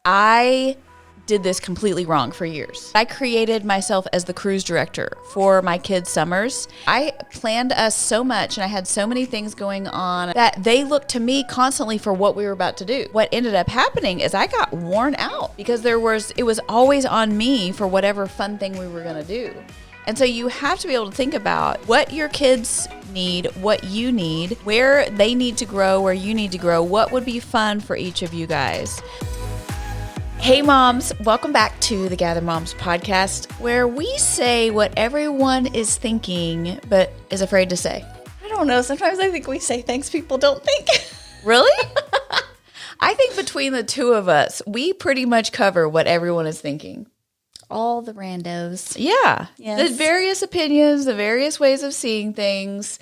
I did this completely wrong for years. I created myself as the cruise director for my kids' summers. I planned us so much and I had so many things going on that they looked to me constantly for what we were about to do. What ended up happening is I got worn out because it was always on me for whatever fun thing we were going to do. And so you have to be able to think about what your kids need, what you need, where they need to grow, where you need to grow, what would be fun for each of you guys. Hey moms, welcome back to the Gather Moms podcast, where we say what everyone is thinking but is afraid to say. I don't know. Sometimes I think we say things people don't think. Really? I think between the two of us, we pretty much cover what everyone is thinking. All the randos. Yeah. Yes. The various opinions, the various ways of seeing things.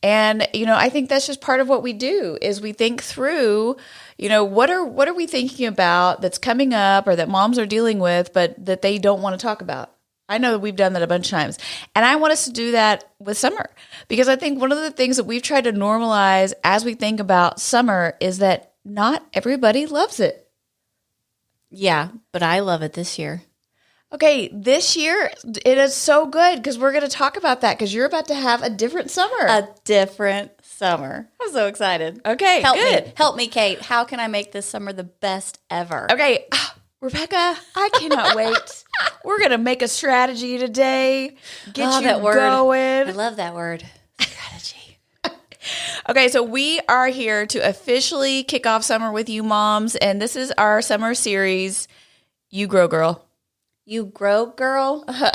And, I think that's just part of what we do is we think through, what are we thinking about that's coming up or that moms are dealing with, but that they don't want to talk about. I know that we've done that a bunch of times. And I want us to do that with summer because I think one of the things that we've tried to normalize as we think about summer is that not everybody loves it. Yeah, but I love it this year. Okay, this year, it is so good because we're going to talk about that because you're about to have a different summer. A different summer. I'm so excited. Okay, good. Help me, Kate. How can I make this summer the best ever? Okay, Rebecca, I cannot wait. We're going to make a strategy today. Get you that word. going. I love that word. Strategy. Okay, so we are here to officially kick off summer with you moms, and this is our summer series, You Grow Girl. You grow, girl? I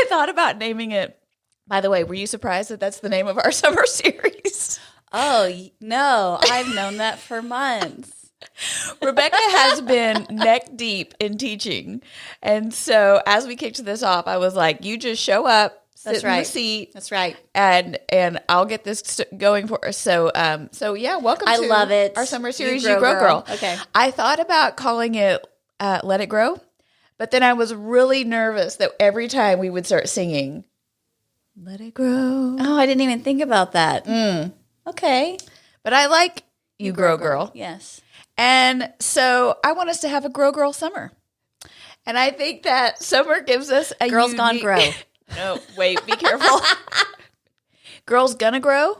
thought about naming it. By the way, were you surprised that that's the name of our summer series? Oh, no. I've known that for months. Rebecca has been neck deep in teaching. And so as we kicked this off, I was like, you just show up, sit in the seat. That's right. And I'll get this going for us. So yeah, welcome I to love it. Our summer series, You Grow Girl. Okay. I thought about calling it Let It Grow, but then I was really nervous that every time we would start singing, Let It Grow. Oh, I didn't even think about that. Okay. But I like You Grow Girl. Yes. And so I want us to have a Grow Girl summer. And I think that summer gives us a Girls Gone Grow. No, wait, be careful. Girls Gonna Grow?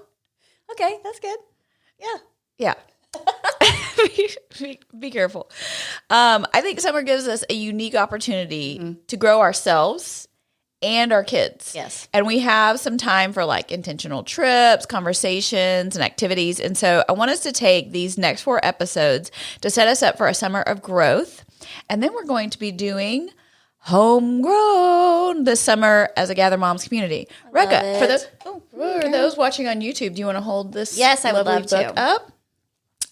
Okay, that's good. Yeah. be careful. I think summer gives us a unique opportunity to grow ourselves and our kids. Yes. And we have some time for like intentional trips, conversations, and activities. And so I want us to take these next 4 episodes to set us up for a summer of growth. And then we're going to be doing Homegrown this summer as a Gather Moms community. Rebecca, for those watching on YouTube, do you want to hold this Yes, I would lovely love book to. up?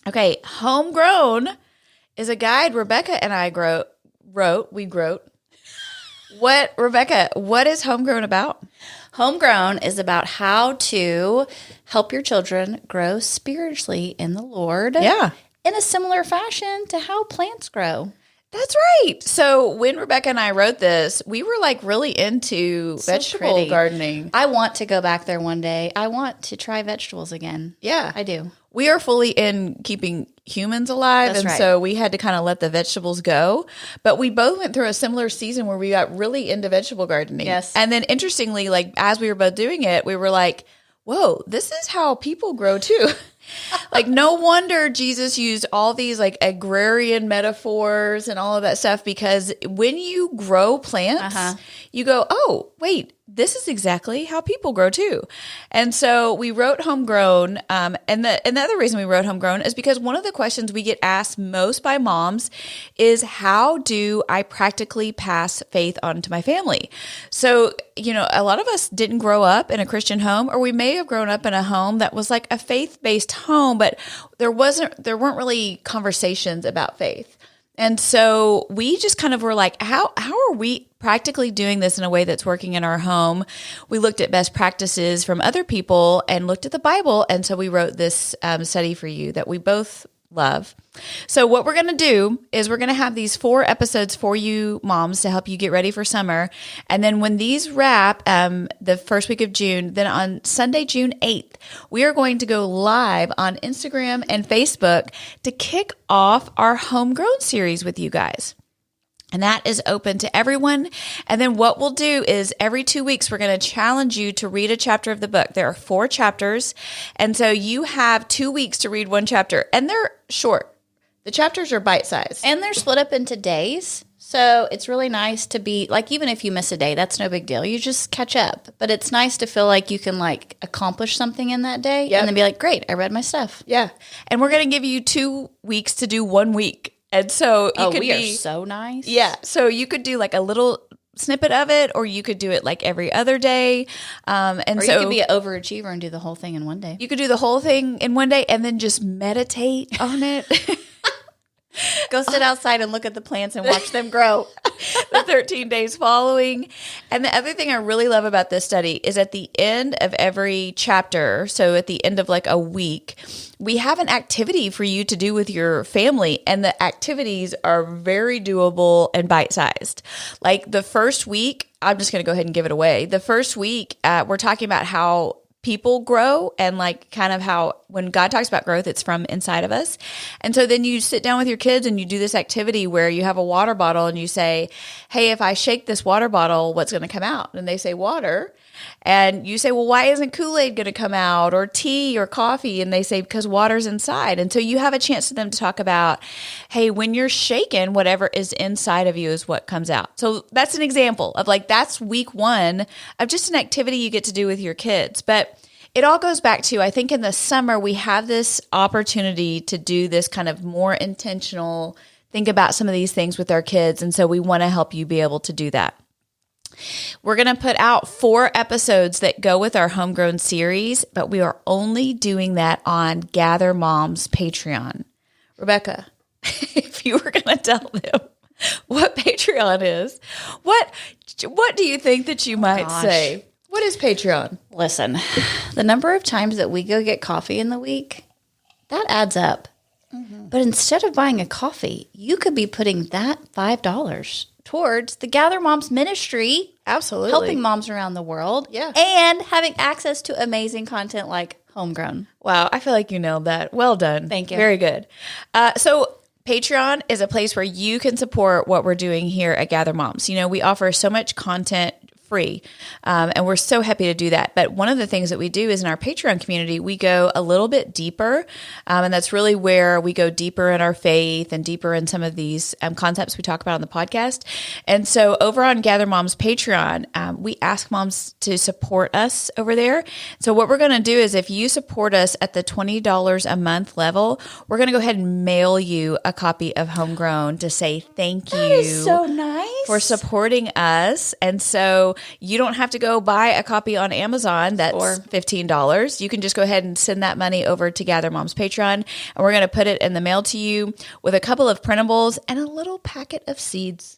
Okay, Homegrown is a guide Rebecca and I wrote. Rebecca, what is Homegrown about? Homegrown is about how to help your children grow spiritually in the Lord. Yeah. In a similar fashion to how plants grow. That's right. So when Rebecca and I wrote this, we were like really into vegetable gardening. I want to go back there one day. I want to try vegetables again. Yeah. I do. We are fully in keeping humans alive. That's and right. So we had to kind of let the vegetables go. But we both went through a similar season where we got really into vegetable gardening. Yes. And then interestingly, like as we were both doing it, we were like, whoa, this is how people grow too. Like no wonder Jesus used all these like agrarian metaphors and all of that stuff because when you grow plants, you go, oh, wait, this is exactly how people grow too. And so we wrote Homegrown. And the other reason we wrote Homegrown is because one of the questions we get asked most by moms is how do I practically pass faith on to my family? So, a lot of us didn't grow up in a Christian home, or we may have grown up in a home that was like a faith-based home, but there weren't really conversations about faith. And so we just kind of were like, how are we practically doing this in a way that's working in our home? We looked at best practices from other people and looked at the Bible. And so we wrote this study for you that we both love. So what we're going to do is we're going to have these 4 episodes for you moms to help you get ready for summer. And then when these wrap the first week of June, then on Sunday, June 8th, we are going to go live on Instagram and Facebook to kick off our Homegrown series with you guys. And that is open to everyone. And then what we'll do is every 2 weeks, we're going to challenge you to read a chapter of the book. There are 4 chapters. And so you have 2 weeks to read one chapter. And they're short. The chapters are bite-sized. And they're split up into days. So it's really nice to be, like, even if you miss a day, that's no big deal. You just catch up. But it's nice to feel like you can, like, accomplish something in that day. And then be like, great, I read my stuff. Yeah. And we're going to give you 2 weeks to do 1 week. And so we are so nice. Yeah. So you could do like a little snippet of it, or you could do it like every other day. Or you could be an overachiever and do the whole thing in one day. You could do the whole thing in one day and then just meditate on it. Go sit outside and look at the plants and watch them grow. The 13 days following. And the other thing I really love about this study is at the end of every chapter, so at the end of like a week, we have an activity for you to do with your family. And the activities are very doable and bite-sized. Like the first week, I'm just going to go ahead and give it away. The first week, we're talking about how people grow and like kind of how when God talks about growth, it's from inside of us. And so then you sit down with your kids and you do this activity where you have a water bottle and you say, hey, if I shake this water bottle, what's going to come out? And they say water. And you say, well, why isn't Kool-Aid going to come out or tea or coffee? And they say, because water's inside. And so you have a chance for them to talk about, hey, when you're shaken, whatever is inside of you is what comes out. So that's an example of like, that's week 1 of just an activity you get to do with your kids. But it all goes back to, I think in the summer, we have this opportunity to do this kind of more intentional, think about some of these things with our kids. And so we want to help you be able to do that. We're going to put out 4 episodes that go with our Homegrown series, but we are only doing that on Gather Mom's Patreon. Rebecca, if you were going to tell them what Patreon is, what do you think that you might say? What is Patreon? Listen, the number of times that we go get coffee in the week, that adds up. Mm-hmm. But instead of buying a coffee, you could be putting that $5 towards the Gather Moms ministry. Absolutely. Helping moms around the world. Yeah. And having access to amazing content like Homegrown. Wow. I feel like you nailed that. Well done. Thank you. Very good. So Patreon is a place where you can support what we're doing here at Gather Moms. You know, we offer so much content free. And we're so happy to do that. But one of the things that we do is in our Patreon community, we go a little bit deeper. And that's really where we go deeper in our faith and deeper in some of these concepts we talk about on the podcast. And so over on Gather Moms Patreon, we ask moms to support us over there. So what we're going to do is if you support us at the $20 a month level, we're going to go ahead and mail you a copy of Homegrown to say thank you. That is so nice. For supporting us. And so you don't have to go buy a copy on Amazon that's $15. You can just go ahead and send that money over to Gather Moms Patreon, and we're going to put it in the mail to you with a couple of printables and a little packet of seeds.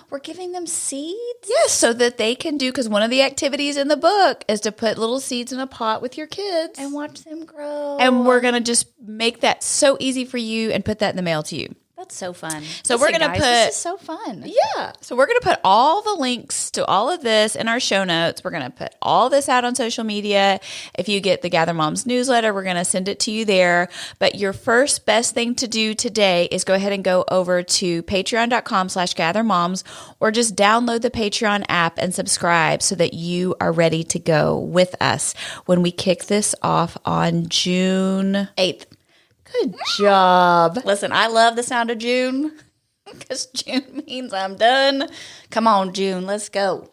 We're giving them seeds? Yes, so that they can do, because one of the activities in the book is to put little seeds in a pot with your kids. And watch them grow. And we're going to just make that so easy for you and put that in the mail to you. That's so fun. So we're going to put... This is so fun. Yeah. So we're going to put all the links to all of this in our show notes. We're going to put all this out on social media. If you get the Gather Moms newsletter, we're going to send it to you there. But your first best thing to do today is go ahead and go over to patreon.com/gathermoms or just download the Patreon app and subscribe so that you are ready to go with us when we kick this off on June 8th. Good job. Listen, I love the sound of June because June means I'm done. Come on, June, let's go.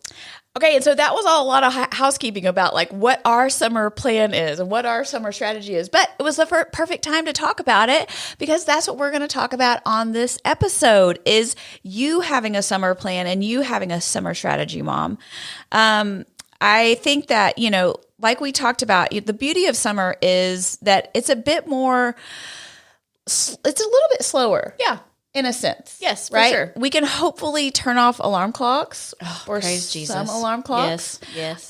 Okay, and so that was a lot of housekeeping about like what our summer plan is and what our summer strategy is. But it was the perfect time to talk about it because that's what we're going to talk about on this episode is you having a summer plan and you having a summer strategy, Mom. I think that, you know, like we talked about, the beauty of summer is that it's a bit more, it's a little bit slower. Yeah. In a sense. Yes, for right? sure. We can hopefully turn off alarm clocks or praise Jesus. Some alarm clocks. Yes.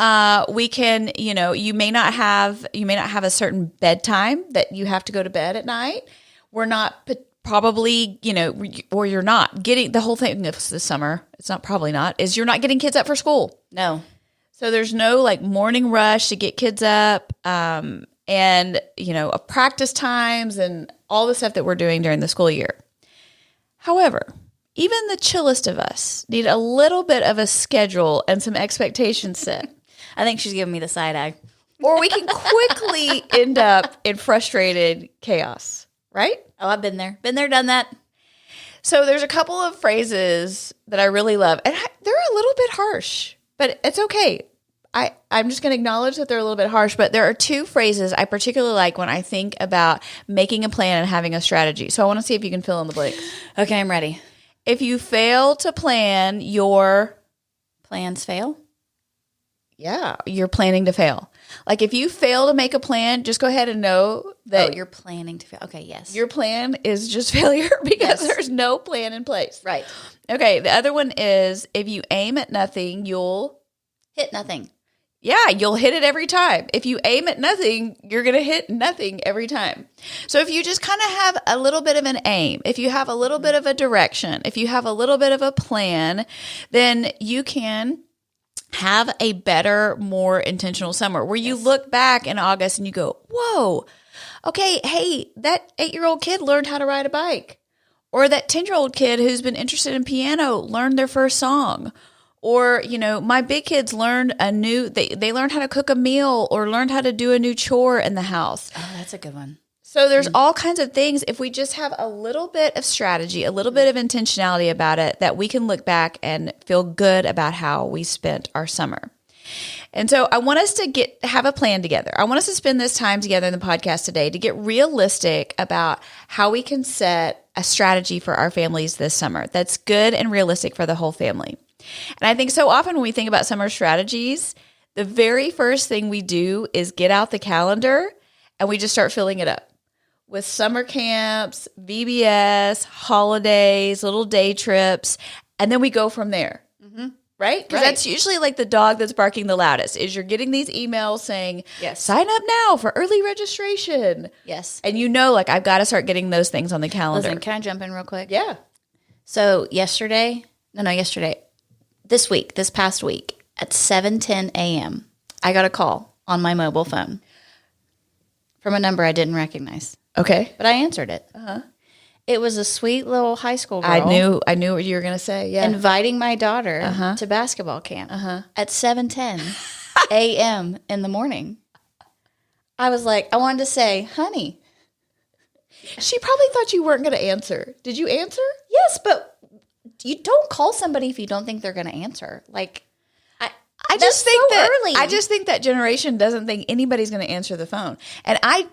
We can, you know, you may not have a certain bedtime that you have to go to bed at night. we're not probably, or you're not getting the whole thing this summer. It's not probably not, is you're not getting kids up for school. No. So there's no like morning rush to get kids up, and practice times and all the stuff that we're doing during the school year. However, even the chillest of us need a little bit of a schedule and some expectations set. I think she's giving me the side eye. Or we can quickly end up in frustrated chaos, right? Oh, I've been there. Been there, done that. So there's a couple of phrases that I really love. And they're a little bit harsh, but it's okay. I'm just going to acknowledge that they're a little bit harsh, but there are two phrases I particularly like when I think about making a plan and having a strategy. So I want to see if you can fill in the blanks. Okay, I'm ready. If you fail to plan, your plans fail? Yeah, you're planning to fail. Like if you fail to make a plan, just go ahead and know that you're planning to fail. Okay, yes. Your plan is just failure because there's no plan in place. Right. Okay, the other one is if you aim at nothing, you'll hit nothing. Yeah, you'll hit it every time. If you aim at nothing, you're going to hit nothing every time. So if you just kind of have a little bit of an aim, if you have a little bit of a direction, if you have a little bit of a plan, then you can have a better, more intentional summer where you look back in August and you go, whoa, okay, hey, that 8-year-old kid learned how to ride a bike. Or that 10-year-old kid who's been interested in piano learned their first song. Or, my big kids learned they learned how to cook a meal or learned how to do a new chore in the house. Oh, that's a good one. So there's all kinds of things. If we just have a little bit of strategy, a little bit of intentionality about it, that we can look back and feel good about how we spent our summer. And so I want us to have a plan together. I want us to spend this time together in the podcast today to get realistic about how we can set a strategy for our families this summer that's good and realistic for the whole family. And I think so often when we think about summer strategies, the very first thing we do is get out the calendar and we just start filling it up with summer camps, VBS, holidays, little day trips, and then we go from there. Mm-hmm. Right? Because that's usually like the dog that's barking the loudest is you're getting these emails saying, sign up now for early registration. Yes. And I've got to start getting those things on the calendar. Listen, can I jump in real quick? Yeah. So this past week at 7:10 a.m., I got a call on my mobile phone from a number I didn't recognize. Okay. But I answered it. Uh-huh. It was a sweet little high school girl. I knew what you were going to say. Yeah. Inviting my daughter to basketball camp at 7:10 a.m. in the morning. I was like, I wanted to say, honey. She probably thought you weren't going to answer. Did you answer? Yes, but you don't call somebody if you don't think they're going to answer. Like, I just think that generation doesn't think anybody's going to answer the phone. And I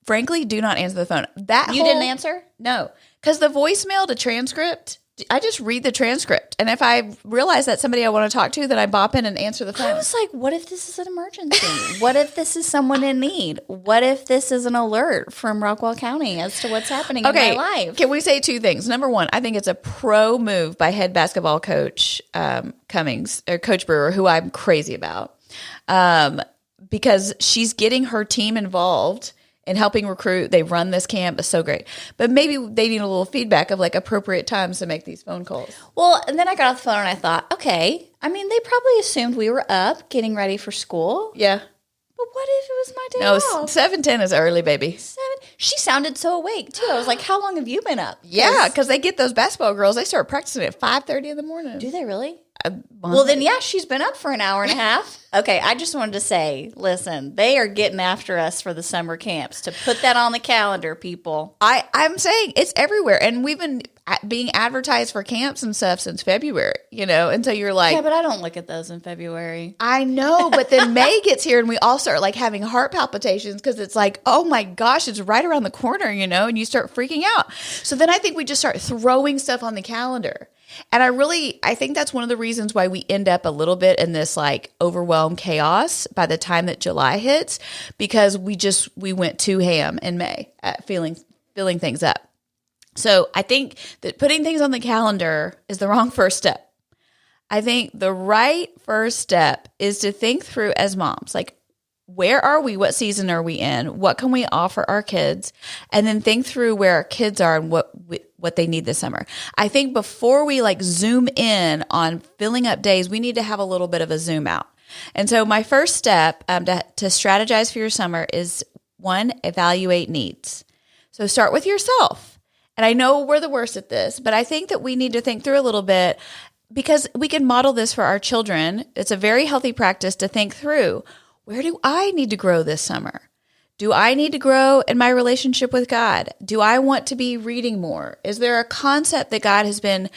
frankly do not answer the phone. You didn't answer? No. Because the voicemail to transcript, I just read the transcript. And if I realize that's somebody I want to talk to, then I bop in and answer the phone. I was like, what if this is an emergency? What if this is someone in need? What if this is an alert from Rockwall County as to what's happening in my life? Can we say two things? Number one, I think it's a pro move by head basketball coach Cummings, or Coach Brewer, who I'm crazy about, because she's getting her team involved and helping recruit. They run this camp. It's so great. But maybe they need a little feedback of like appropriate times to make these phone calls. Well, and then I got off the phone and I thought, okay, I mean, they probably assumed we were up getting ready for school. Yeah. But what if it was my day off? 7:10 is early, baby. She sounded so awake too. I was like, how long have you been up? Yeah, because they get those basketball girls. They start practicing at 5:30 in the morning. Do they really? Well, then, yeah, she's been up for an hour and a half. Okay, I just wanted to say, listen, they are getting after us for the summer camps. To put that on the calendar, people. I'm saying it's everywhere. And we've been being advertised for camps and stuff since February, and so you're like. Yeah, but I don't look at those in February. I know, but then May gets here and we all start like having heart palpitations because it's like, oh my gosh, it's right around the corner, and you start freaking out. So then I think we just start throwing stuff on the calendar. And I think that's one of the reasons why we end up a little bit in this like overwhelmed chaos by the time that July hits, because we went too ham in May at filling things up. So I think that putting things on the calendar is the wrong first step. I think the right first step is to think through as moms, like, where are we? What season are we in? What can we offer our kids? And then think through where our kids are and what they need this summer. I think before we like zoom in on filling up days, we need to have a little bit of a zoom out. And so my first step to strategize for your summer is 1, evaluate needs. So start with yourself. And I know we're the worst at this, but I think that we need to think through a little bit because we can model this for our children. It's a very healthy practice to think through, where do I need to grow this summer? Do I need to grow in my relationship with God? Do I want to be reading more? Is there a concept that God has been,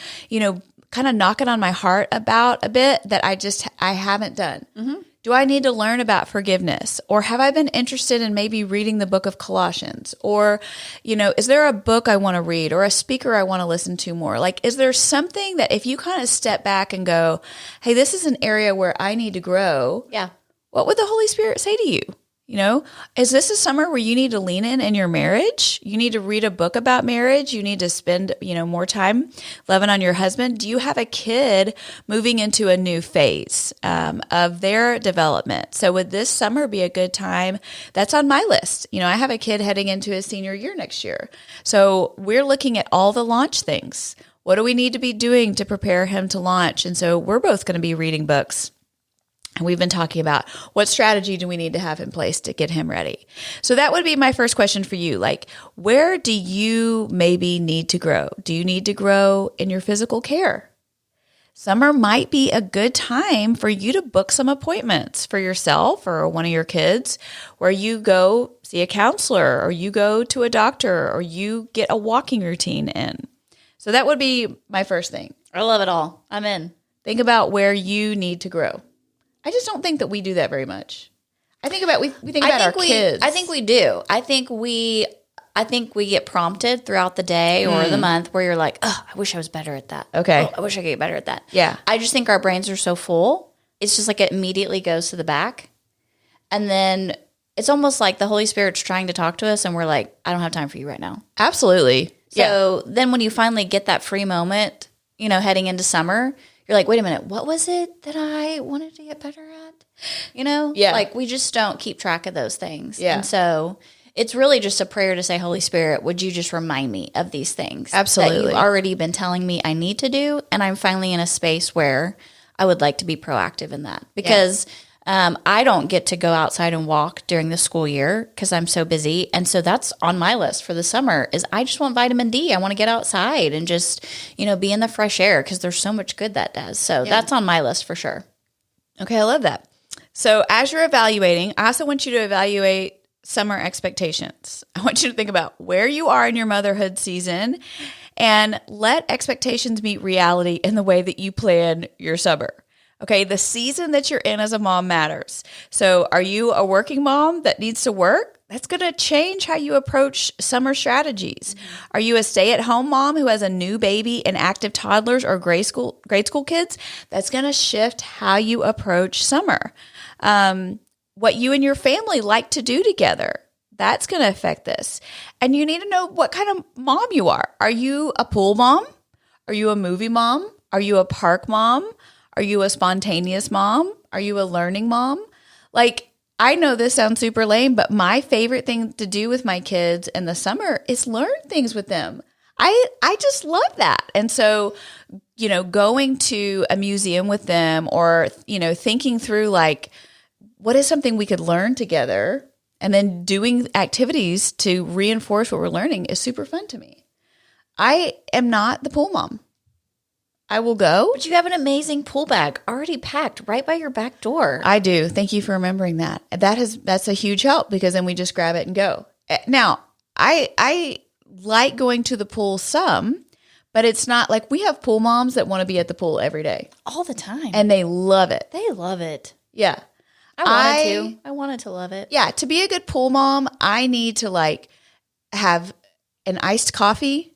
kind of knocking on my heart about a bit that I haven't done? Mm-hmm. Do I need to learn about forgiveness? Or have I been interested in maybe reading the book of Colossians? Or, is there a book I want to read or a speaker I want to listen to more? Like, is there something that if you kind of step back and go, hey, this is an area where I need to grow. Yeah. What would the Holy Spirit say to you? Is this a summer where you need to lean in your marriage? You need to read a book about marriage. You need to spend, more time loving on your husband. Do you have a kid moving into a new phase of their development? So would this summer be a good time? That's on my list. I have a kid heading into his senior year next year. So we're looking at all the launch things. What do we need to be doing to prepare him to launch? And so we're both going to be reading books. And we've been talking about what strategy do we need to have in place to get him ready. So that would be my first question for you. Like, where do you maybe need to grow? Do you need to grow in your physical care? Summer might be a good time for you to book some appointments for yourself or one of your kids where you go see a counselor or you go to a doctor or you get a walking routine in. So that would be my first thing. I love it all. I'm in. Think about where you need to grow. I just don't think that we do that very much. I think about we think about our kids. I think we do. I think we get prompted throughout the day or the month where you're like, oh, I wish I was better at that. Okay. Oh, I wish I could get better at that. Yeah. I just think our brains are so full. It's just like it immediately goes to the back. And then it's almost like the Holy Spirit's trying to talk to us and we're like, I don't have time for you right now. Absolutely. So then when you finally get that free moment, heading into summer, you're like, wait a minute, what was it that I wanted to get better at? Yeah. Like we just don't keep track of those things. Yeah. And so it's really just a prayer to say, Holy Spirit, would you just remind me of these things Absolutely. that you've already been telling me I need to do? And I'm finally in a space where I would like to be proactive in that because I don't get to go outside and walk during the school year because I'm so busy. And so that's on my list for the summer is I just want vitamin D. I want to get outside and just, be in the fresh air because there's so much good that does. So that's on my list for sure. Okay, I love that. So as you're evaluating, I also want you to evaluate summer expectations. I want you to think about where you are in your motherhood season and let expectations meet reality in the way that you plan your summer. Okay, the season that you're in as a mom matters. So are you a working mom that needs to work? That's going to change how you approach summer strategies. Mm-hmm. Are you a stay-at-home mom who has a new baby and active toddlers or grade school kids? That's going to shift how you approach summer. What you and your family like to do together, that's going to affect this. And you need to know what kind of mom you are. Are you a pool mom? Are you a movie mom? Are you a park mom? Are you a spontaneous mom? Are you a learning mom? Like, I know this sounds super lame, but my favorite thing to do with my kids in the summer is learn things with them. I just love that. And so, going to a museum with them or, thinking through like, what is something we could learn together and then doing activities to reinforce what we're learning is super fun to me. I am not the pool mom. I will go. But you have an amazing pool bag already packed right by your back door. I do. Thank you for remembering that. That's a huge help because then we just grab it and go. Now, I like going to the pool some, but it's not like we have pool moms that want to be at the pool every day. All the time. And they love it. They love it. Yeah. I wanted to love it. Yeah. To be a good pool mom, I need to like have an iced coffee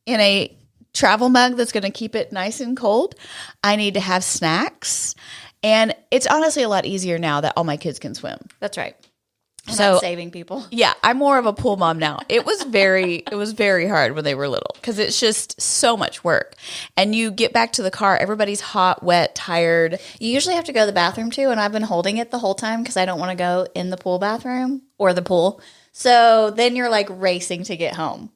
in a travel mug that's going to keep it nice and cold. I need to have snacks. And it's honestly a lot easier now that all my kids can swim. That's right. So not saving people. Yeah, I'm more of a pool mom now. It was very hard when they were little because it's just so much work. And you get back to the car, everybody's hot, wet, tired. You usually have to go to the bathroom too, and I've been holding it the whole time because I don't want to go in the pool bathroom or the pool. So then you're like racing to get home.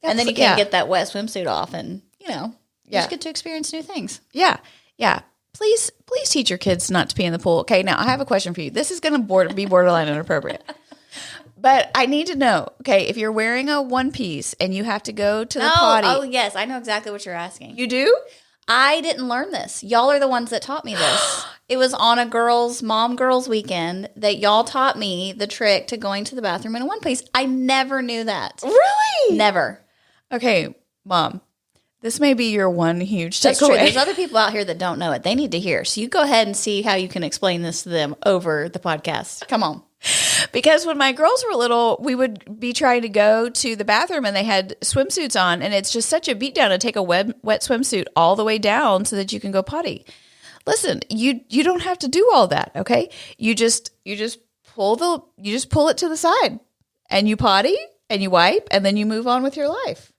And then you can't get that wet swimsuit off, and you just get to experience new things. Yeah. Yeah. Please teach your kids not to pee in the pool. Okay, now I have a question for you. This is going to be borderline inappropriate. But I need to know, okay, if you're wearing a one piece and you have to go to the potty. Oh, yes, I know exactly what you're asking. You do? I didn't learn this. Y'all are the ones that taught me this. It was on a girls' weekend that y'all taught me the trick to going to the bathroom in a one piece. I never knew that. Really? Never. Okay, Mom. This may be your one huge takeaway. That's true. There's other people out here that don't know it. They need to hear. So you go ahead and see how you can explain this to them over the podcast. Come on. Because when my girls were little, we would be trying to go to the bathroom and they had swimsuits on, and it's just such a beatdown to take a wet swimsuit all the way down so that you can go potty. Listen, you don't have to do all that, okay? You just pull it to the side, and you potty and you wipe, and then you move on with your life.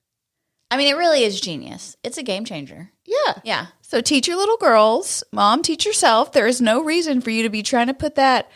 I mean, it really is genius. It's a game changer. Yeah. Yeah. So teach your little girls. Mom, teach yourself. There is no reason for you to be trying to put that,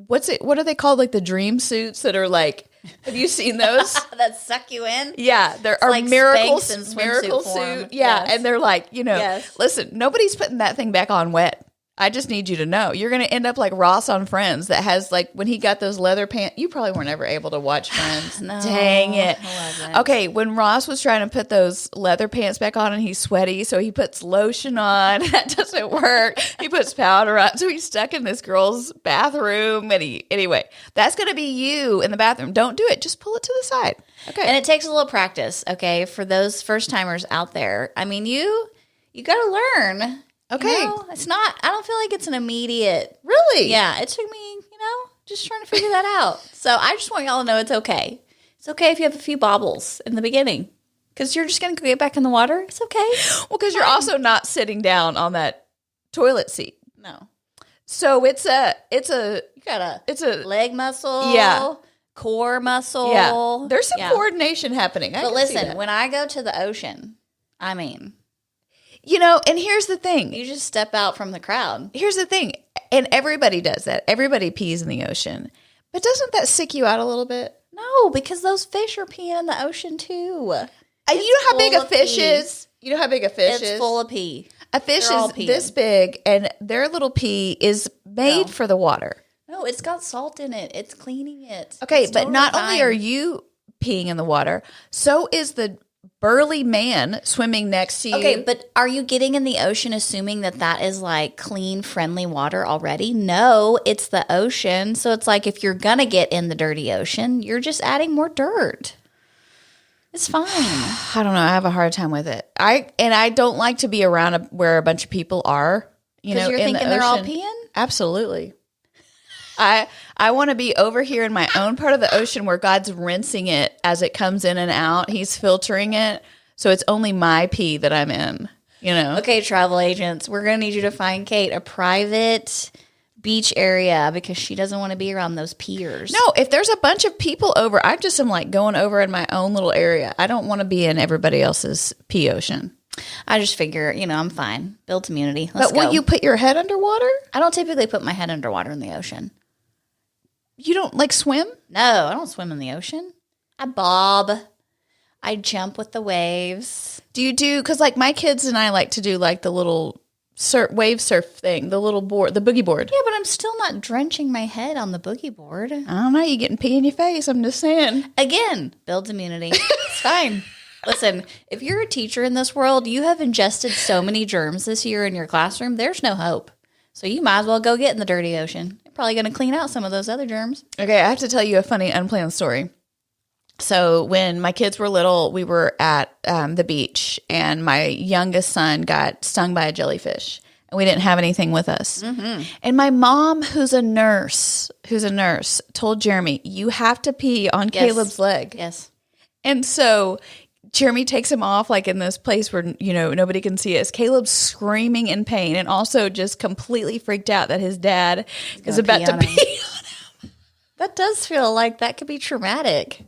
what are they called? Like the dream suits that are like, have you seen those? That suck you in? Yeah. There are like miracle swimsuit suit. Yeah. Yes. And they're like, listen, nobody's putting that thing back on wet. I just need you to know. You're going to end up like Ross on Friends that has like, when he got those leather pants, you probably weren't ever able to watch Friends. No, Dang it. I wasn't. Okay, when Ross was trying to put those leather pants back on and he's sweaty, so he puts lotion on. That doesn't work. He puts powder on. So he's stuck in this girl's bathroom. And anyway, that's going to be you in the bathroom. Don't do it. Just pull it to the side. Okay. And it takes a little practice, okay, for those first timers out there. I mean, you got to learn. Okay. It's not, I don't feel like it's an immediate. Really? Yeah. It took me, just trying to figure that out. So I just want y'all to know it's okay. It's okay if you have a few bobbles in the beginning because you're just going to get back in the water. It's okay. Well, because you're also not sitting down on that toilet seat. No. So it's a leg muscle. Yeah. Core muscle. Yeah. There's some coordination happening. But listen, when I go to the ocean, I mean, and here's the thing. you just step out from the crowd. Here's the thing. And everybody does that. Everybody pees in the ocean. But doesn't that sick you out a little bit? No, because those fish are peeing in the ocean too. You know how big a fish is? You know how big a fish is? It's full of pee. A fish is this big, and their little pee is made for the water. No, it's got salt in it. It's cleaning it. Okay, it's but totally not fine. only are you peeing in the water, so is the burly man swimming next to you. Okay, but are you getting in the ocean assuming that is like clean, friendly water already? No, it's the ocean. So it's like if you're going to get in the dirty ocean, you're just adding more dirt. It's fine. I don't know. I have a hard time with it. I don't like to be around where a bunch of people are. Because you're thinking they're all peeing? Absolutely. I want to be over here in my own part of the ocean where God's rinsing it as it comes in and out. He's filtering it. So it's only my pee that I'm in, Okay, travel agents, we're going to need you to find Kate a private beach area because she doesn't want to be around those peers. No, if there's a bunch of people over, I just am like going over in my own little area. I don't want to be in everybody else's pee ocean. I just figure, I'm fine. Build immunity. Let's go. But will you put your head underwater? I don't typically put my head underwater in the ocean. You don't like swim? No, I don't swim in the ocean. I bob. I jump with the waves. Do you do, because like my kids and I like to do like the little wave surf thing, the little board, the boogie board. Yeah, but I'm still not drenching my head on the boogie board. I don't know. You getting pee in your face. I'm just saying. Again, builds immunity. It's fine. Listen, if you're a teacher in this world, you have ingested so many germs this year in your classroom, there's no hope. So you might as well go get in the dirty ocean. You're probably going to clean out some of those other germs. Okay, I have to tell you a funny unplanned story. So when my kids were little, we were at the beach, and my youngest son got stung by a jellyfish, and we didn't have anything with us. Mm-hmm. And my mom, who's a nurse, told Jeremy, you have to pee on Caleb's leg. Yes. And so Jeremy takes him off like in this place where, nobody can see us. Caleb's screaming in pain and also just completely freaked out that his dad is about to pee on him. That does feel like that could be traumatic.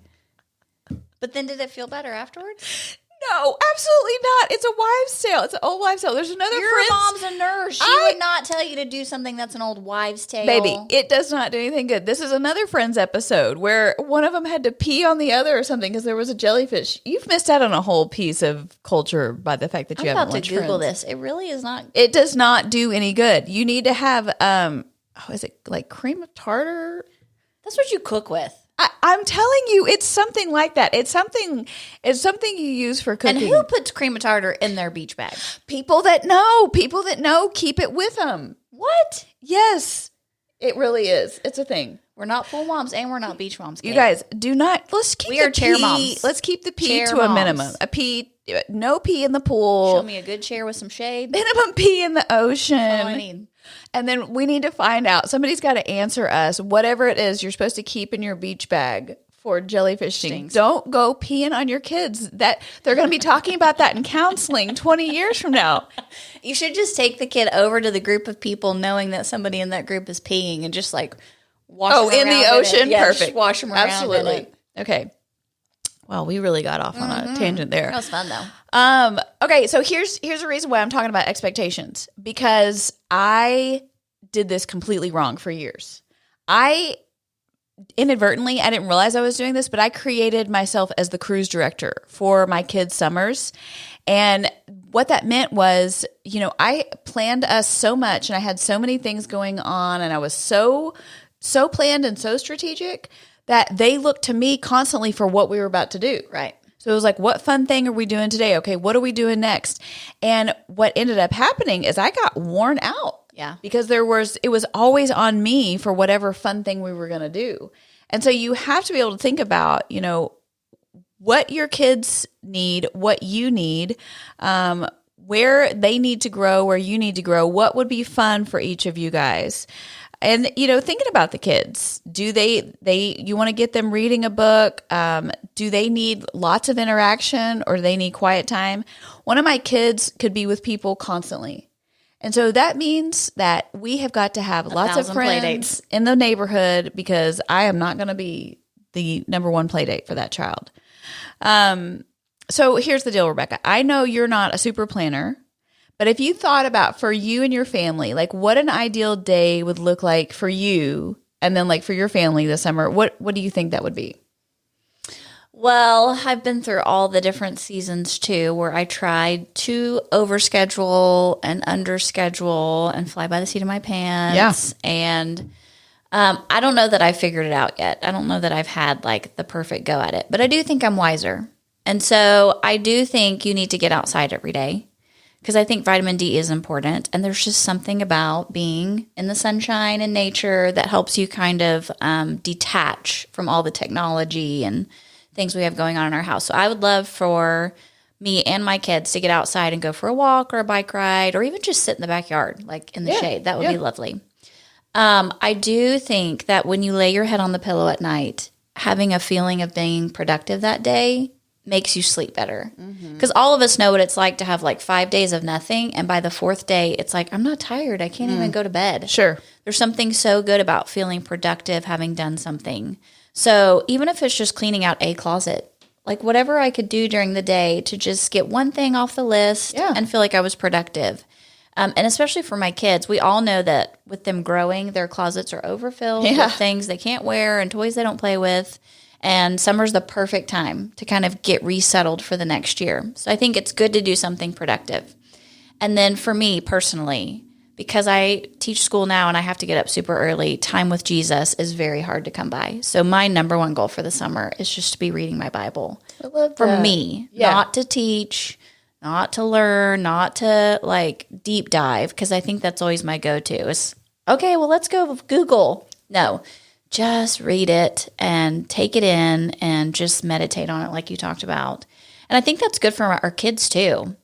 But then did it feel better afterwards? No, absolutely not. It's a wives' tale. It's an old wives' tale. There's another Your mom's a nurse. She would not tell you to do something that's an old wives' tale. Baby, it does not do anything good. This is another Friends episode where one of them had to pee on the other or something because there was a jellyfish. You've missed out on a whole piece of culture by the fact that you haven't watched Friends. I'm about to Google this. It really is not. It does not do any good. You need to have, is it like cream of tartar? That's what you cook with. I'm telling you, it's something like that. It's something you use for cooking. And who puts cream of tartar in their beach bag? People that know, keep it with them. What? Yes, it really is. It's a thing. We're not pool moms and we're not beach moms. Kate. You guys do not. Let's keep. We are chair moms. Let's keep the pee to a minimum. No pee in the pool. Show me a good chair with some shade. Minimum pee in the ocean. That's all I need. And then we need to find out. Somebody's got to answer us. Whatever it is you're supposed to keep in your beach bag for jellyfish stings. Don't go peeing on your kids. That they're going to be talking about that in counseling 20 years from now. You should just take the kid over to the group of people, knowing that somebody in that group is peeing, and just like wash. them in the ocean. Yeah, perfect. Wash them around. Absolutely. Okay. Well, we really got off on a tangent there. That was fun though. Okay, so here's the reason why I'm talking about expectations, because I did this completely wrong for years. I inadvertently, I didn't realize I was doing this, but I created myself as the cruise director for my kids' summers. And what that meant was, I planned us so much and I had so many things going on and I was so planned and so strategic that they looked to me constantly for what we were about to do. Right. So it was like, what fun thing are we doing today? Okay, what are we doing next? And what ended up happening is I got worn out. Yeah. Because it was always on me for whatever fun thing we were going to do. And so you have to be able to think about, what your kids need, what you need, where they need to grow, where you need to grow, what would be fun for each of you guys. And, thinking about the kids, do you want to get them reading a book? Do they need lots of interaction or do they need quiet time? One of my kids could be with people constantly. And so that means that we have got to have lots of friends in the neighborhood because I am not going to be the number one play date for that child. So here's the deal, Rebecca. I know you're not a super planner. But if you thought about for you and your family, like what an ideal day would look like for you and then like for your family this summer, what do you think that would be? Well, I've been through all the different seasons too, where I tried to overschedule and underschedule and fly by the seat of my pants. Yeah. And I don't know that I figured it out yet. I don't know that I've had like the perfect go at it, but I do think I'm wiser. And so I do think you need to get outside every day. Because I think vitamin D is important, and there's just something about being in the sunshine and nature that helps you kind of detach from all the technology and things we have going on in our house. So I would love for me and my kids to get outside and go for a walk or a bike ride or even just sit in the backyard, like in the shade. That would be lovely. I do think that when you lay your head on the pillow at night, having a feeling of being productive that day makes you sleep better. Because all of us know what it's like to have like 5 days of nothing. And by the fourth day, it's like, I'm not tired. I can't even go to bed. Sure. There's something so good about feeling productive, having done something. So even if it's just cleaning out a closet, like whatever I could do during the day to just get one thing off the list and feel like I was productive. And especially for my kids, we all know that with them growing, their closets are overfilled with things they can't wear and toys they don't play with. And summer's the perfect time to kind of get resettled for the next year. So I think it's good to do something productive. And then for me personally, because I teach school now and I have to get up super early, time with Jesus is very hard to come by. So my number one goal for the summer is just to be reading my Bible. I love that. For me, not to teach, not to learn, not to like deep dive, because I think that's always my go-to is, okay, well, let's go Google. No. Just read it and take it in and just meditate on it like you talked about. And I think that's good for our kids too,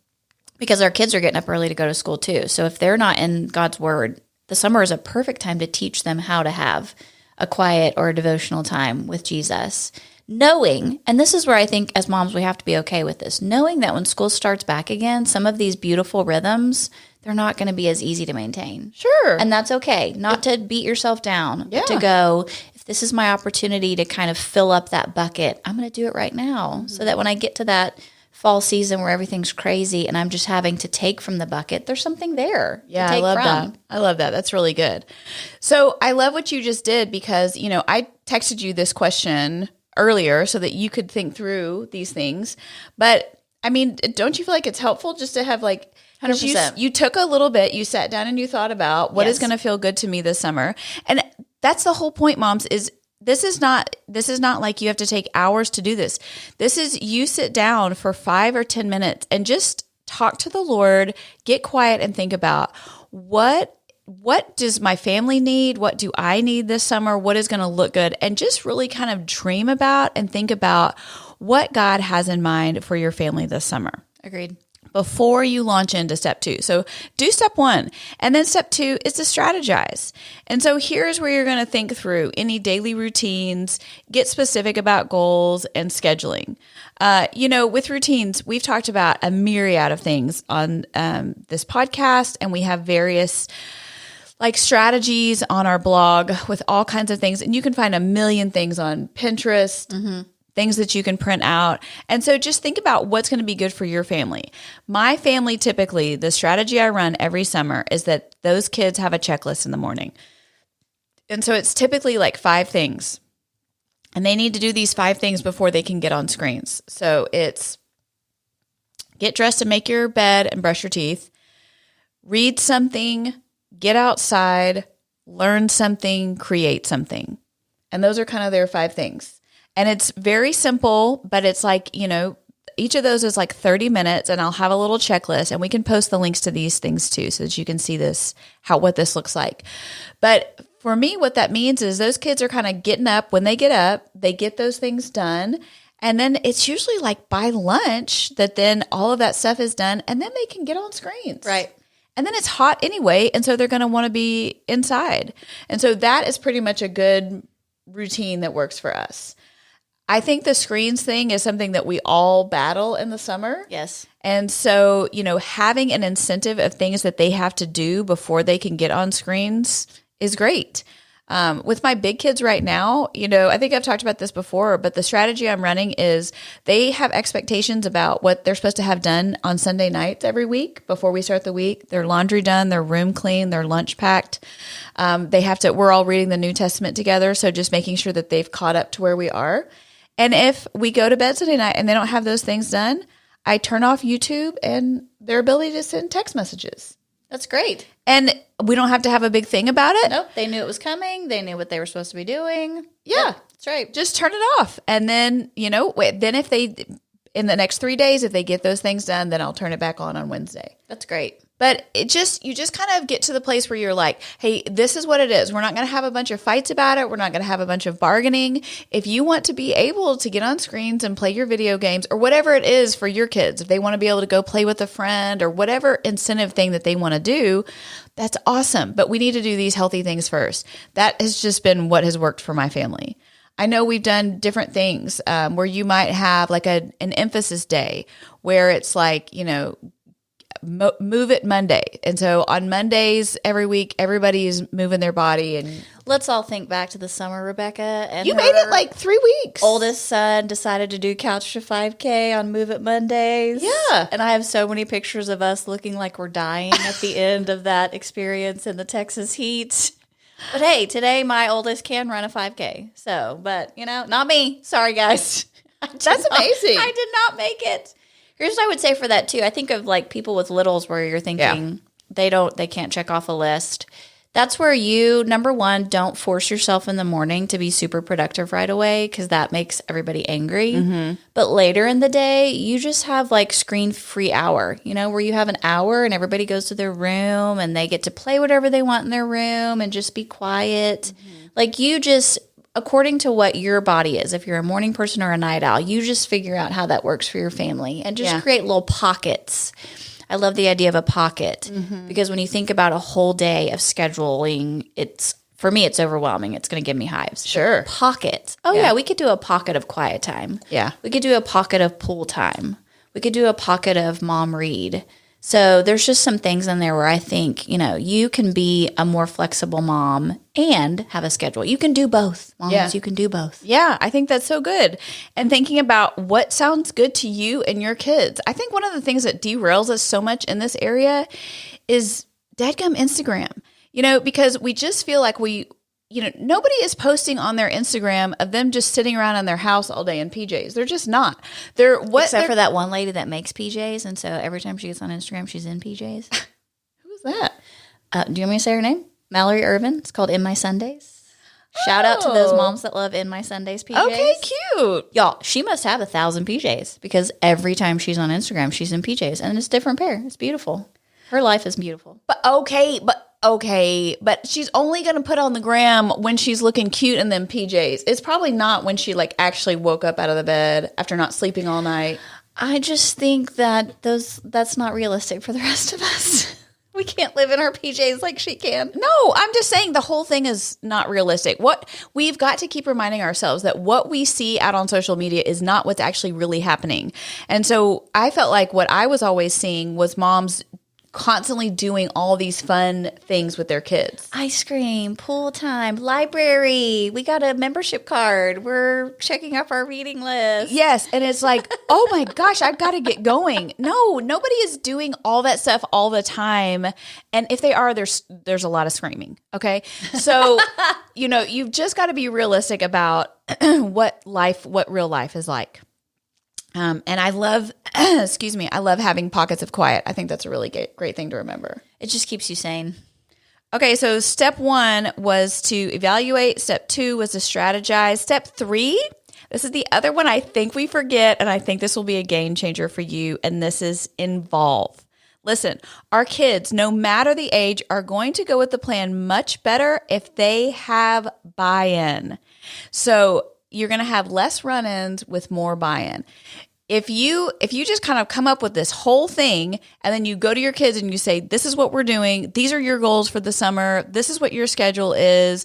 because our kids are getting up early to go to school too. So if they're not in God's word, the summer is a perfect time to teach them how to have a quiet or a devotional time with Jesus. Knowing, and this is where I think as moms we have to be okay with this, knowing that when school starts back again, some of these beautiful rhythms they're not going to be as easy to maintain. Sure. And that's okay. Not to beat yourself down, Yeah. but to go, if this is my opportunity to kind of fill up that bucket, I'm going to do it right now. So that when I get to that fall season where everything's crazy and I'm just having to take from the bucket, there's something there. Yeah, to take I love from. that. I love that. That's really good. So I love what you just did because, I texted you this question earlier so that you could think through these things. But I mean, don't you feel like it's helpful just to have 100%. You took a little bit, you sat down and you thought about what is Yes. going to feel good to me this summer. And that's the whole point, moms, is this is not like you have to take hours to do this. This is you sit down for 5 or 10 minutes and just talk to the Lord, get quiet and think about what does my family need? What do I need this summer? What is going to look good? And just really kind of dream about and think about what God has in mind for your family this summer Agreed. before you launch into step 2. So do step 1. And then step 2 is to strategize. And so here's where you're going to think through any daily routines, get specific about goals and scheduling. With routines, we've talked about a myriad of things on this podcast, and we have various strategies on our blog with all kinds of things. And you can find a million things on Pinterest, things that you can print out. And so just think about what's going to be good for your family. My family, typically, the strategy I run every summer is that those kids have a checklist in the morning. And so it's typically 5 things. And they need to do these 5 things before they can get on screens. So it's get dressed and make your bed and brush your teeth, read something, get outside, learn something, create something. And those are kind of their 5 things. And it's very simple, but it's each of those is 30 minutes, and I'll have a little checklist, and we can post the links to these things too, so that you can see what this looks like. But for me, what that means is those kids are kind of getting up. When they get up, they get those things done. And then it's usually by lunch that then all of that stuff is done, and then they can get on screens. Right. And then it's hot anyway, and so they're going to want to be inside. And so that is pretty much a good routine that works for us. I think the screens thing is something that we all battle in the summer. Yes. And so, having an incentive of things that they have to do before they can get on screens is great. With my big kids right now, I think I've talked about this before, but the strategy I'm running is they have expectations about what they're supposed to have done on Sunday nights every week before we start the week. Their laundry done, their room clean, their lunch packed. We're all reading the New Testament together. So just making sure that they've caught up to where we are. And if we go to bed Sunday night and they don't have those things done, I turn off YouTube and their ability to send text messages. That's great. And we don't have to have a big thing about it. Nope. They knew it was coming. They knew what they were supposed to be doing. Yeah. Yep, that's right. Just turn it off. And then, then if they, in the next 3 days, if they get those things done, then I'll turn it back on Wednesday. That's great. But you just kind of get to the place where you're like, hey, this is what it is. We're not going to have a bunch of fights about it. We're not going to have a bunch of bargaining. If you want to be able to get on screens and play your video games or whatever it is for your kids, if they want to be able to go play with a friend or whatever incentive thing that they want to do, that's awesome. But we need to do these healthy things first. That has just been what has worked for my family. I know we've done different things where you might have an emphasis day where it's move it Monday. And so on Mondays every week, everybody is moving their body. And let's all think back to the summer, Rebecca. And you made it 3 weeks. Oldest son decided to do Couch to 5K on Move It Mondays. Yeah. And I have so many pictures of us looking like we're dying at the end of that experience in the Texas heat. But hey, today my oldest can run a 5K. So, but not me. Sorry, guys. That's amazing. I did not make it. Here's what I would say for that too. I think of people with littles where you're thinking they can't check off a list. That's where you, number one, don't force yourself in the morning to be super productive right away because that makes everybody angry. Mm-hmm. But later in the day, you just have screen-free hour, where you have an hour and everybody goes to their room and they get to play whatever they want in their room and just be quiet. Mm-hmm. You just, according to what your body is, if you're a morning person or a night owl, you just figure out how that works for your family and just create little pockets. I love the idea of a pocket because when you think about a whole day of scheduling, for me, it's overwhelming. It's going to give me hives. Sure. But pocket. Oh, yeah. We could do a pocket of quiet time. Yeah. We could do a pocket of pool time. We could do a pocket of mom read. So there's just some things in there where I think, you can be a more flexible mom and have a schedule. You can do both, moms. Yeah. You can do both. Yeah, I think that's so good. And thinking about what sounds good to you and your kids. I think one of the things that derails us so much in this area is dadgum Instagram. Because we just feel like nobody is posting on their Instagram of them just sitting around in their house all day in PJs. They're just not. Except for that one lady that makes PJs, and so every time she gets on Instagram, she's in PJs. Who's that? Do you want me to say her name? Mallory Irvin. It's called In My Sundays. Shout out to those moms that love In My Sundays PJs. Okay, cute. Y'all, she must have 1,000 PJs because every time she's on Instagram, she's in PJs, and it's a different pair. It's beautiful. Her life is beautiful. But she's only going to put on the gram when she's looking cute in them PJs. It's probably not when she actually woke up out of the bed after not sleeping all night. I just think that that's not realistic for the rest of us. We can't live in our PJs like she can. No, I'm just saying the whole thing is not realistic. What we've got to keep reminding ourselves that what we see out on social media is not what's actually really happening. And so I felt like what I was always seeing was moms constantly doing all these fun things with their kids. Ice cream, pool time, library. We got a membership card. We're checking off our reading list. Yes. And it's like, oh my gosh, I've got to get going. No, nobody is doing all that stuff all the time. And if they are, there's a lot of screaming. Okay. So, you've just got to be realistic about what real life is like. And I love, I love having pockets of quiet. I think that's a really great thing to remember. It just keeps you sane. Okay, so step 1 was to evaluate. Step 2 was to strategize. Step 3, this is the other one I think we forget, and I think this will be a game changer for you, and this is involve. Listen, our kids, no matter the age, are going to go with the plan much better if they have buy-in. So you're going to have less run-ins with more buy-in. If you just kind of come up with this whole thing and then you go to your kids and you say, this is what we're doing. These are your goals for the summer. This is what your schedule is.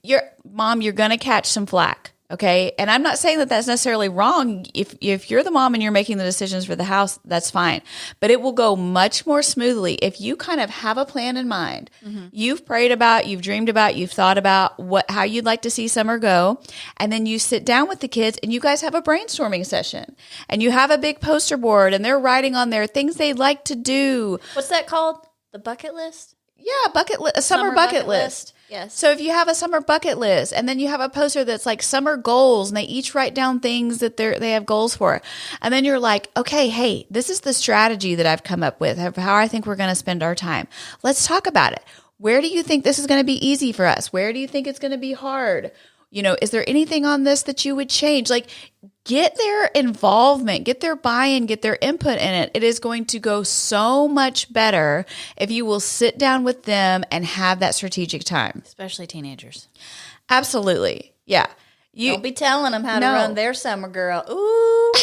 You're going to catch some flack. Okay. And I'm not saying that that's necessarily wrong. If you're the mom and you're making the decisions for the house, that's fine. But it will go much more smoothly if you kind of have a plan in mind. Mm-hmm. You've prayed about, you've dreamed about, you've thought about how you'd like to see summer go. And then you sit down with the kids and you guys have a brainstorming session. And you have a big poster board and they're writing on there things they'd like to do. What's that called? The bucket list? Yeah, a summer bucket list. Yes. So if you have a summer bucket list and then you have a poster that's like summer goals and they each write down things that they have goals for. And then you're like, okay, hey, this is the strategy that I've come up with of how I think we're going to spend our time. Let's talk about it. Where do you think this is going to be easy for us? Where do you think it's going to be hard? Is there anything on this that you would change? Like, get their involvement, get their buy-in, get their input in it. It is going to go so much better if you will sit down with them and have that strategic time. Especially teenagers. Absolutely. Yeah. Don't be telling them how to run their summer, girl. Ooh.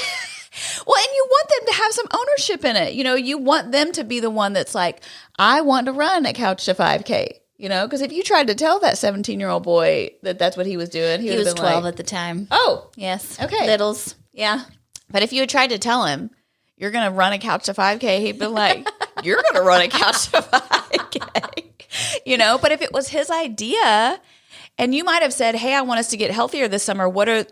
Well, and you want them to have some ownership in it. You want them to be the one that's like, I want to run a couch to 5K. Because if you tried to tell that 17-year-old boy that that's what he was doing, he was 12 at the time. Oh, yes. Okay. Littles. Yeah. But if you had tried to tell him, you're going to run a couch to 5K, he'd been like, you're going to run a couch to 5K. But if it was his idea and you might have said, hey, I want us to get healthier this summer. What are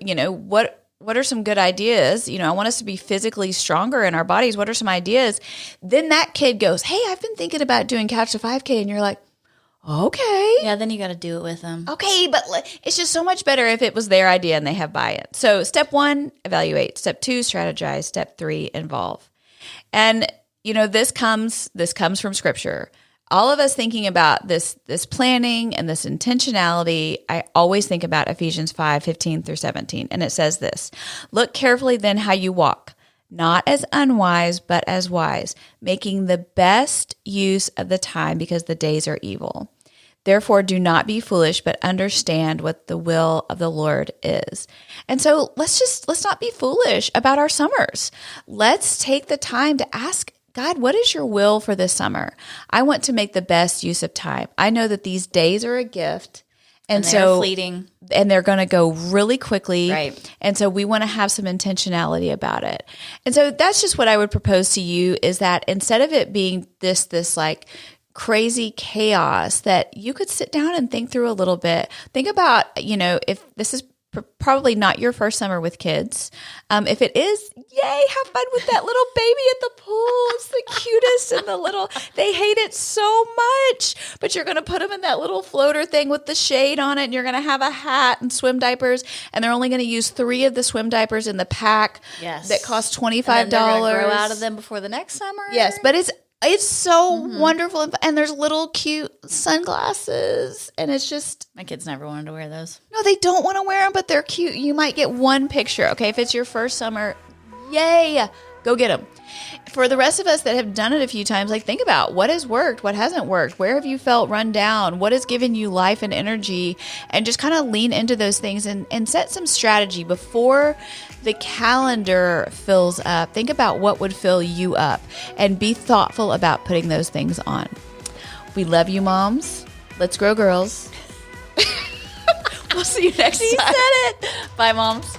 some good ideas? I want us to be physically stronger in our bodies. What are some ideas? Then that kid goes, hey, I've been thinking about doing couch to 5K. And you're like, okay. Yeah, then you got to do it with them. Okay, but it's just so much better if it was their idea and they have buy-in. So step 1, evaluate. Step 2, strategize. Step 3, involve. And, this comes from Scripture. All of us thinking about this planning and this intentionality, I always think about Ephesians 5:15-17. And it says this, look carefully then how you walk, not as unwise, but as wise, making the best use of the time because the days are evil. Therefore, do not be foolish, but understand what the will of the Lord is. And so let's not be foolish about our summers. Let's take the time to ask God, what is your will for this summer? I want to make the best use of time. I know that these days are a gift And they're fleeting. And they're going to go really quickly. Right. And so we want to have some intentionality about it. And so that's just what I would propose to you, is that instead of it being this like crazy chaos, that you could sit down and think through a little bit. Think about, if this is probably not your first summer with kids. If it is, yay, have fun with that little baby at the pool. It's the cutest, and they hate it so much. But you're going to put them in that little floater thing with the shade on it, and you're going to have a hat and swim diapers, and they're only going to use 3 of the swim diapers in the pack. Yes. That cost $25. And then they're going to grow out of them before the next summer. Yes, but it's so wonderful. And there's little cute sunglasses. And it's just... My kids never wanted to wear those. No, they don't want to wear them, but they're cute. You might get one picture. Okay, if it's your first summer, yay, go get them. For the rest of us that have done it a few times, like, think about what has worked, what hasn't worked, where have you felt run down, what has given you life and energy, and just kind of lean into those things and set some strategy before the calendar fills up. Think about what would fill you up and be thoughtful about putting those things on. We love you, moms. Let's grow, girls. We'll see you next time. She said it. Bye, moms.